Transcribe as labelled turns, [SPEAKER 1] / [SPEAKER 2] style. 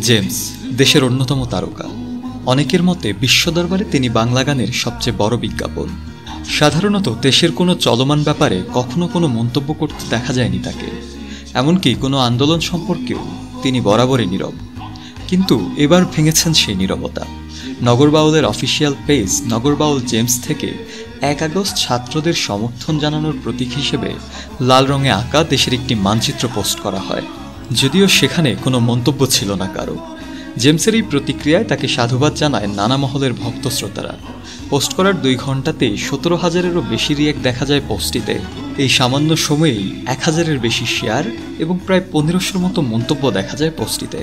[SPEAKER 1] James দেশের অন্যতম তারকা। অনেকের মতে বিশ্ব দরবারে তিনি বাংলা গানের সবচেয়ে বড় বিজ্ঞাপন। সাধারণত দেশের কোনো চলমান ব্যাপারে কখনো কোনো মন্তব্য করতে দেখা যায়নি তাকে, এমনকি কোনো আন্দোলন সম্পর্কেও তিনি বরাবরই নীরব। কিন্তু এবার ভেঙেছেন সেই নীরবতা। নগরবাউলের অফিসিয়াল পেজ নগরবাউল জেমস থেকে 1 আগস্ট ছাত্রদের সমর্থন জানানোর প্রতীক হিসেবে লাল রঙে আঁকা দেশের একটি মানচিত্র পোস্ট করা হয়, যদিও সেখানে কোনো মন্তব্য ছিল না কারো। জেমসের এই প্রতিক্রিয়ায় তাকে সাধুবাদ জানায় নানা মহলের ভক্ত শ্রোতারা। পোস্ট করার 2 ঘন্টাতেই 17,000-এরও বেশি রিয়েক্ট দেখা যায় পোস্টটিতে। এই সামান্য সময়েই 1,000-এর বেশি শেয়ার এবং প্রায় 1500-র মতো মন্তব্য দেখা যায় পোস্টটিতে।